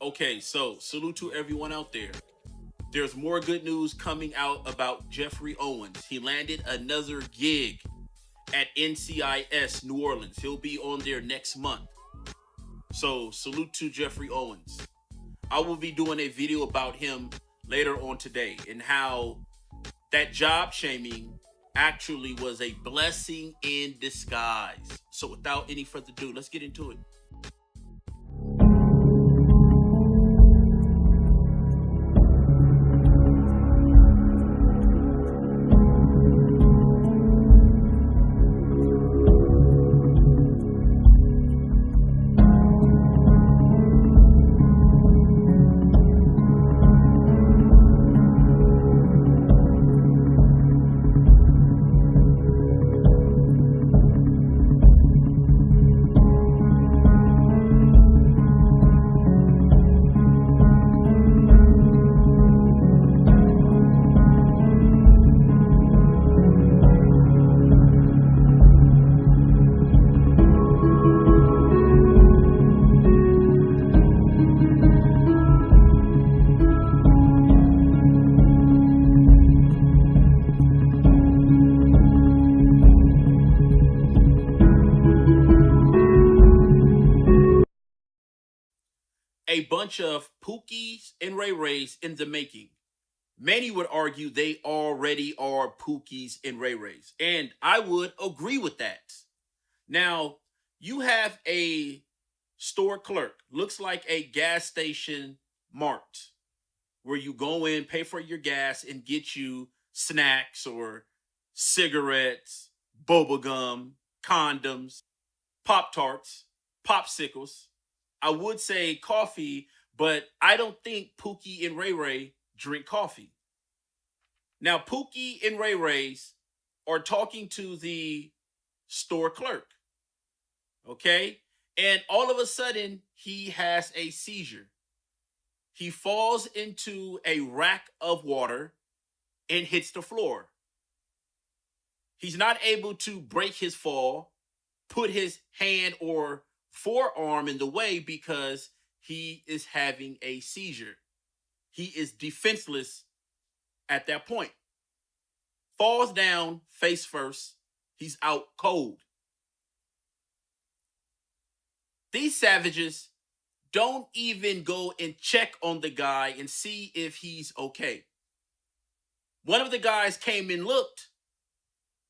Okay, so salute to everyone out there. There's more good news coming out about Jeffrey Owens. He landed another gig at NCIS New Orleans. He'll be on there next month. So salute to Jeffrey Owens. I will be doing a video about him later on today and how that job shaming actually was a blessing in disguise. So without any further ado, let's get into it. A bunch of Pookies and Ray Rays in the making. Many would argue they already are Pookies and Ray Rays, and I would agree with that. Now, you have a store clerk, looks like a gas station mart, where you go in, pay for your gas, and get you snacks or cigarettes, bubble gum, condoms, Pop Tarts, popsicles. I would say coffee, but I don't think Pookie and Ray Ray drink coffee. Now, Pookie and Ray Rays are talking to the store clerk, okay? And all of a sudden, he has a seizure. He falls into a rack of water and hits the floor. He's not able to break his fall, put his hand or forearm in the way because he is having a seizure. He is defenseless at that point. Falls down face first. He's out cold. These savages don't even go and check on the guy and see if he's okay. One of the guys came and looked,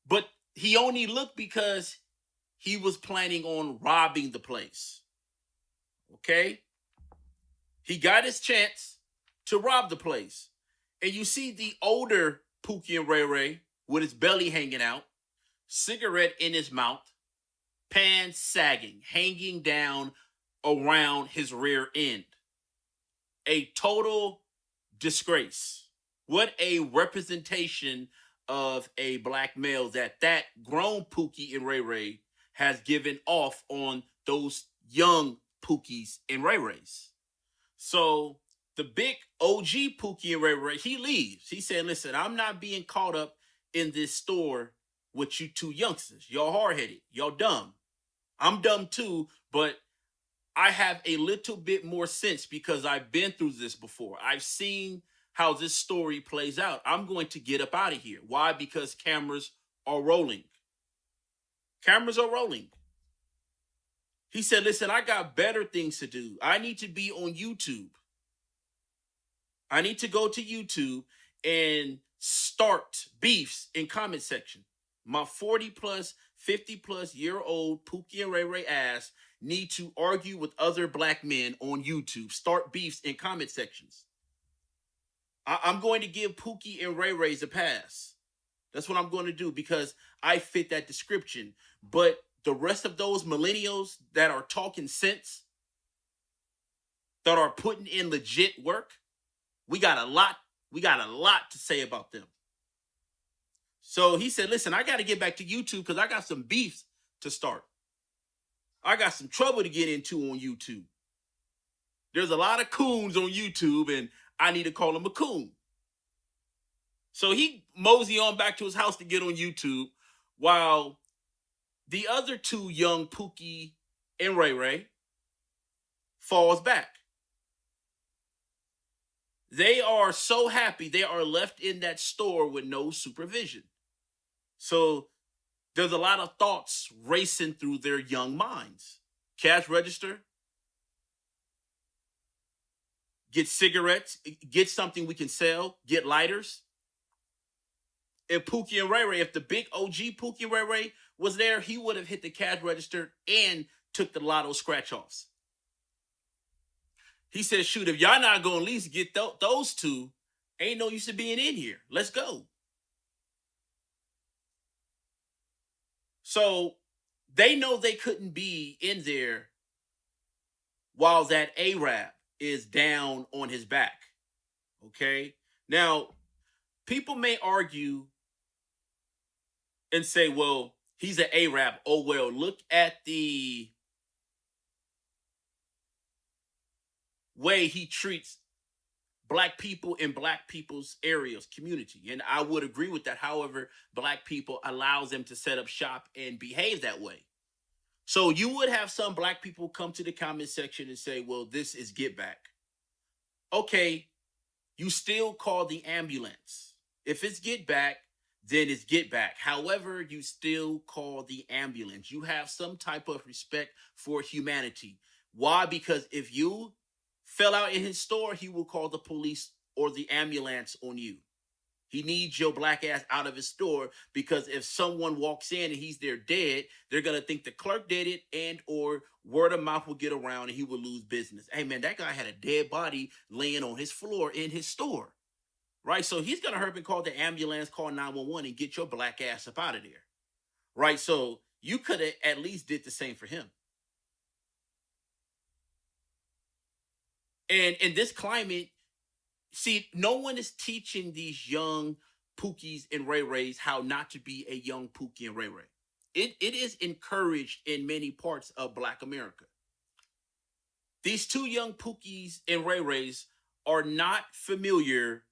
but he only looked because he was planning on robbing the place. Okay? He got his chance to rob the place. And you see the older Pookie and Ray Ray with his belly hanging out, cigarette in his mouth, pants sagging, hanging down around his rear end. A total disgrace. What a representation of a black male that grown Pookie and Ray Ray has given off on those young Pookies and Ray Rays. So the big OG Pookie and Ray Ray, he leaves. He said, listen, I'm not being caught up in this store with you two youngsters. Y'all hard-headed. Y'all dumb. I'm dumb too, but I have a little bit more sense because I've been through this before. I've seen how this story plays out. I'm going to get up out of here. Why? Because cameras are rolling. Cameras are rolling. He said, listen, I got better things to do. I need to be on YouTube. I need to go to YouTube and start beefs in comment section. My 40 plus, 50 plus year old Pookie and Ray Ray ass need to argue with other black men on YouTube. Start beefs in comment sections. I'm going to give Pookie and Ray Rays a pass. That's what I'm going to do because I fit that description. But the rest of those millennials that are talking sense, that are putting in legit work, we got a lot to say about them. So he said, listen, I got to get back to YouTube because I got some beefs to start. I got some trouble to get into on YouTube. There's a lot of coons on YouTube, and I need to call him a coon. So he mosey on back to his house to get on YouTube while the other two young Pookie and Ray Ray falls back. They are so happy they are left in that store with no supervision. So there's a lot of thoughts racing through their young minds. Cash register, get cigarettes, get something we can sell, get lighters. If Pookie and Ray Ray, if the big OG Pookie and Ray Ray was there, he would have hit the cash register and took the lotto scratch offs. He said, shoot, if y'all not going to at least get those two, ain't no use of being in here. Let's go. So they know they couldn't be in there while that Arab is down on his back. Okay. Now, people may argue and say, well, he's an Arab. Oh, well, look at the way he treats black people in black people's areas, community. And I would agree with that. However, black people allows them to set up shop and behave that way. So you would have some black people come to the comment section and say, well, this is get back. Okay, you still call the ambulance. If it's get back, then it's get back. However, you still call the ambulance. You have some type of respect for humanity. Why? Because if you fell out in his store, he will call the police or the ambulance on you. He needs your black ass out of his store, because if someone walks in and he's there dead, they're going to think the clerk did it, and or word of mouth will get around and he will lose business. Hey, man, that guy had a dead body laying on his floor in his store, right? So he's going to hurry and call the ambulance, call 911 and get your black ass up out of there, right? So you could have at least did the same for him. And in this climate, see, no one is teaching these young Pookies and Ray Rays how not to be a young Pookie and Ray Ray. It is encouraged in many parts of Black America. These two young Pookies and Ray Rays are not familiar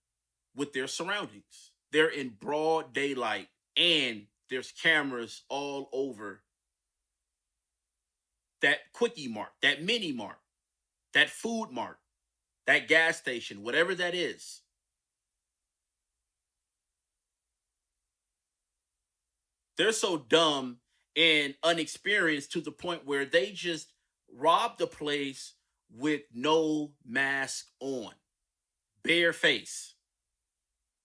with their surroundings. They're in broad daylight and there's cameras all over that quickie mart, that mini mart, that food mart, that gas station, whatever that is. They're so dumb and unexperienced to the point where they just robbed the place with no mask on, bare face,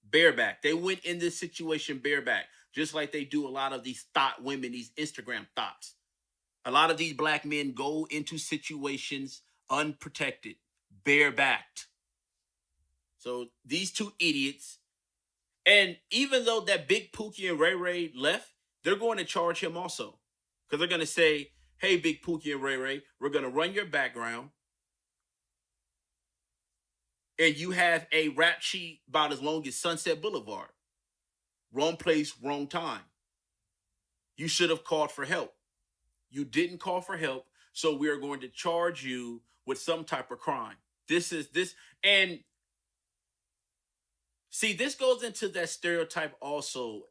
bareback. They went in this situation bareback, just like they do a lot of these thought women, these Instagram thoughts. A lot of these black men go into situations unprotected, barebacked. So these two idiots, and even though that big Pookie and Ray Ray left, they're going to charge him also. Because they're going to say, hey, big Pookie and Ray Ray, we're going to run your background. And you have a rap sheet about as long as Sunset Boulevard. Wrong place, wrong time. You should have called for help. You didn't call for help, so we are going to charge you with some type of crime. This is this. And see, this goes into that stereotype also,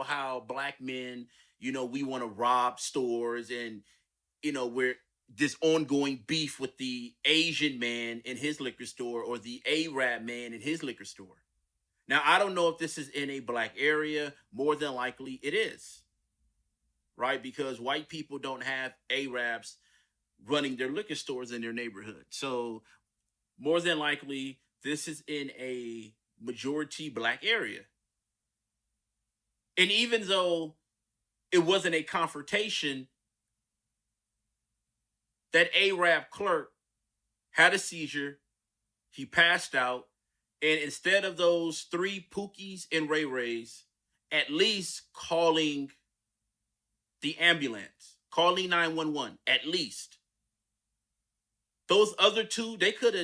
how black men, we want to rob stores, and, we're this ongoing beef with the Asian man in his liquor store or the Arab man in his liquor store. Now, I don't know if this is in a black area. More than likely it is, right? Because white people don't have Arabs running their liquor stores in their neighborhood. So more than likely, this is in a majority black area. And even though it wasn't a confrontation, that Arab clerk had a seizure. He passed out. And instead of those three Pookies and Ray Rays, at least calling the ambulance, calling 911, at least. Those other two, they could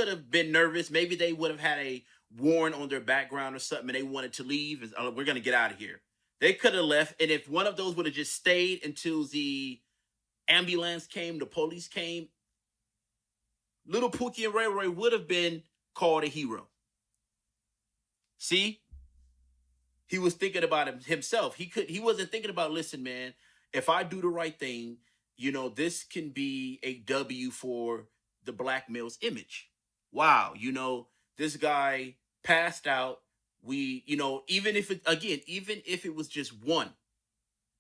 have been nervous. Maybe they would have had a warrant on their background or something, and they wanted to leave. And, we're going to get out of here. They could have left. And if one of those would have just stayed until the ambulance came, the police came, little Pookie and Ray Ray would have been called a hero. See? He was thinking about himself. He wasn't thinking about, listen, man, if I do the right thing, this can be a W for the black male's image. Wow, This guy passed out. We, even if it, again, even if it was just one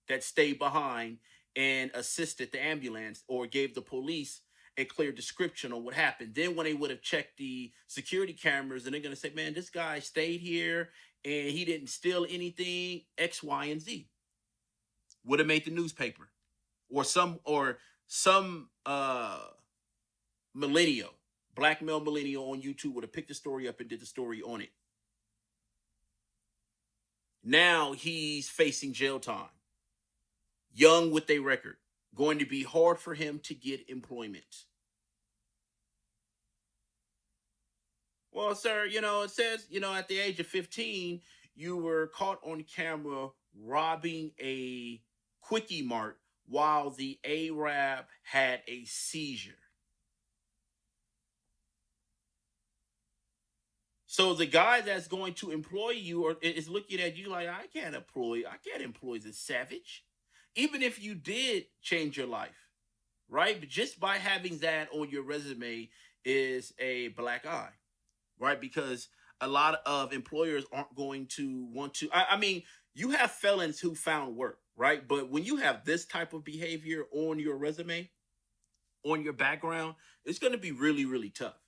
that stayed behind and assisted the ambulance or gave the police a clear description on what happened. Then when they would have checked the security cameras and they're going to say, man, this guy stayed here and he didn't steal anything, X, Y, and Z. Would have made the newspaper. Or some millennial, black male millennial on YouTube would have picked the story up and did the story on it. Now he's facing jail time. Young with a record. Going to be hard for him to get employment. Well, sir, it says, at the age of 15, you were caught on camera robbing a quickie mart while the Arab had a seizure. So the guy that's going to employ you or is looking at you like, I can't employ this savage. Even if you did change your life, right? But just by having that on your resume is a black eye, right? Because a lot of employers aren't going to want to. I mean, you have felons who found work, right? But when you have this type of behavior on your resume, on your background, it's going to be really, really tough.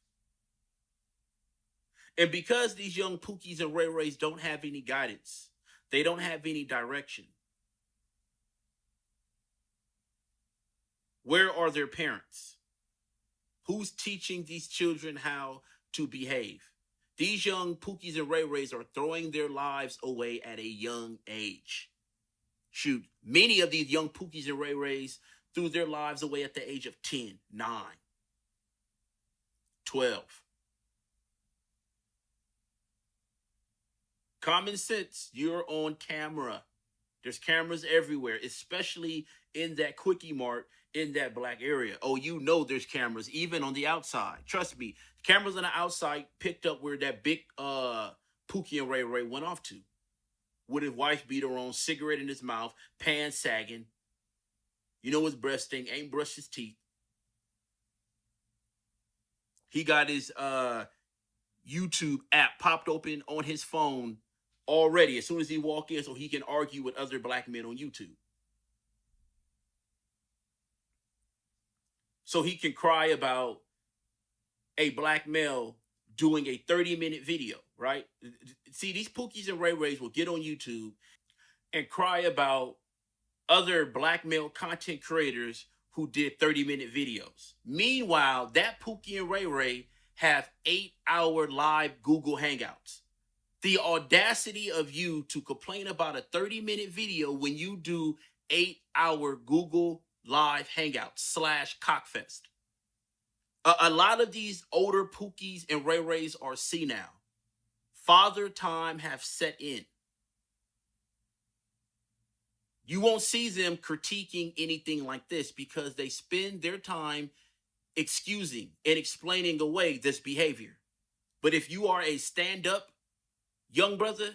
And because these young Pookies and Ray Rays don't have any guidance, they don't have any direction. Where are their parents? Who's teaching these children how to behave? These young Pookies and Ray Rays are throwing their lives away at a young age. Shoot, many of these young Pookies and Ray Rays threw their lives away at the age of 10, 9, 12. Common sense, you're on camera. There's cameras everywhere, especially in that quickie mart in that black area. Oh, there's cameras even on the outside. Trust me, cameras on the outside picked up where that big Pookie and Ray Ray went off to. With his wife beater on, cigarette in his mouth, pants sagging. His breast stink, ain't brushed his teeth. He got his YouTube app popped open on his phone already as soon as he walk in so he can argue with other black men on YouTube. So he can cry about a black male doing a 30-minute video, right? See, these Pookies and Ray Rays will get on YouTube and cry about other black male content creators who did 30-minute videos. Meanwhile, that Pookie and Ray Ray have 8-hour live Google Hangouts. The audacity of you to complain about a 30-minute video when you do 8-hour Google Live Hangouts / Cockfest. A lot of these older Pookies and Ray Rays are senile. Father time have set in. You won't see them critiquing anything like this because they spend their time excusing and explaining away this behavior. But if you are a stand-up young brother,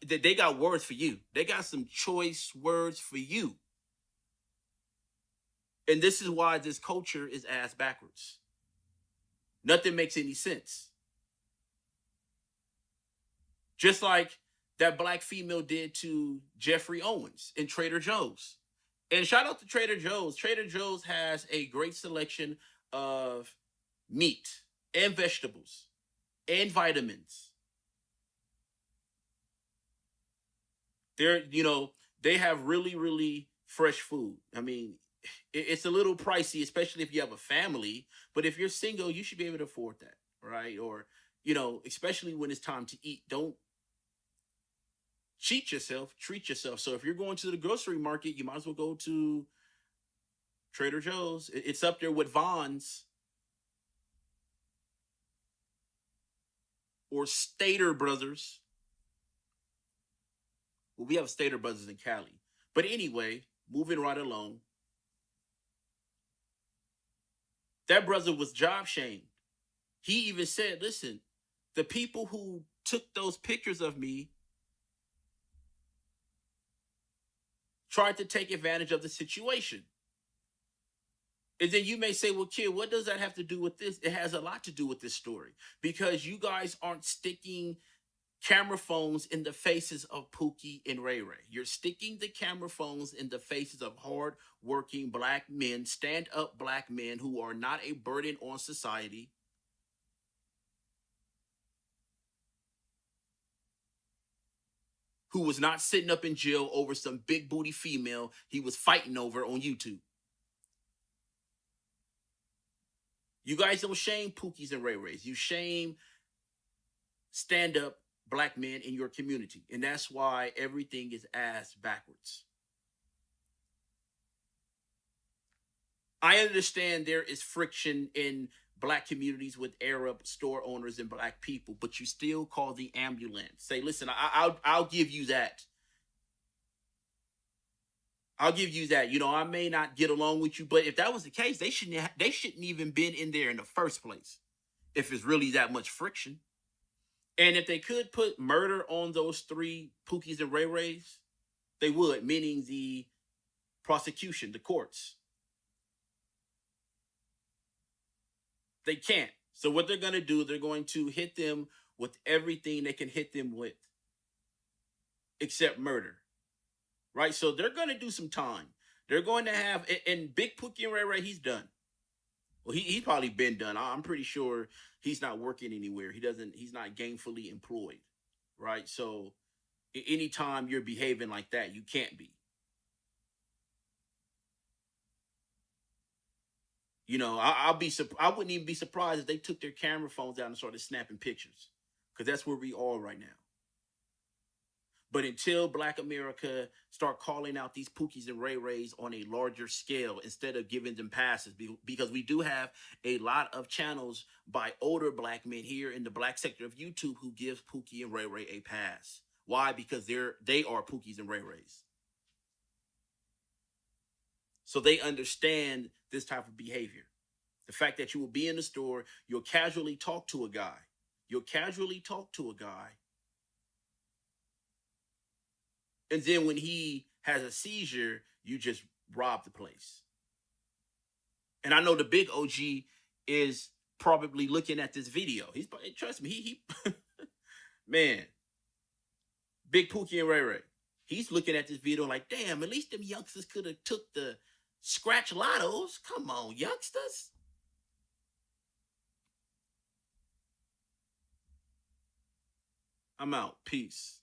they got words for you. They got some choice words for you. And this is why this culture is ass backwards. Nothing makes any sense. Just like that black female did to Jeffrey Owens in Trader Joe's. And shout out to Trader Joe's. Trader Joe's has a great selection of meat and vegetables and vitamins. They have really, really fresh food. I mean, it's a little pricey, especially if you have a family. But if you're single, you should be able to afford that, right? Or, especially when it's time to eat. Don't cheat yourself, treat yourself. So if you're going to the grocery market, you might as well go to Trader Joe's. It's up there with Vons or Stater Brothers. Well, we have Stater Brothers in Cali. But anyway, moving right along. That brother was job shamed. He even said, listen, the people who took those pictures of me tried to take advantage of the situation. And then you may say, well, kid, what does that have to do with this? It has a lot to do with this story because you guys aren't sticking camera phones in the faces of Pookie and Ray Ray. You're sticking the camera phones in the faces of hard working black men, stand up black men who are not a burden on society. Who was not sitting up in jail over some big booty female he was fighting over on YouTube. You guys don't shame Pookies and Ray Rays. You shame stand up black men in your community. And that's why everything is ass backwards. I understand there is friction in black communities with Arab store owners and black people, but you still call the ambulance. Say, listen, I'll give you that. I'll give you that. You know, I may not get along with you, but if that was the case, they shouldn't even been in there in the first place. If it's really that much friction. And if they could put murder on those three Pookies and Ray Rays, they would, meaning the prosecution, the courts. They can't. So what they're going to do, they're going to hit them with everything they can hit them with, except murder. Right? So they're going to do some time. They're going to have, and Big Pookie and Ray Ray, he's done. Well, he's probably been done. I'm pretty sure he's not working anywhere. He's not gainfully employed. Right? So anytime you're behaving like that, you can't be. You know, I wouldn't even be surprised if they took their camera phones out and started snapping pictures, because that's where we are right now. But until Black America start calling out these Pookies and Ray Rays on a larger scale instead of giving them passes, because we do have a lot of channels by older black men here in the black sector of YouTube who gives Pookie and Ray Ray a pass. Why? Because they are Pookies and Ray Rays. So they understand this type of behavior. The fact that you will be in the store, you'll casually talk to a guy. You'll casually talk to a guy. And then when he has a seizure, you just rob the place. And I know the big OG is probably looking at this video. Trust me, he man, Big Pookie and Ray Ray. He's looking at this video like, damn, at least them youngsters could have took the scratch lottos. Come on, youngsters. I'm out. Peace.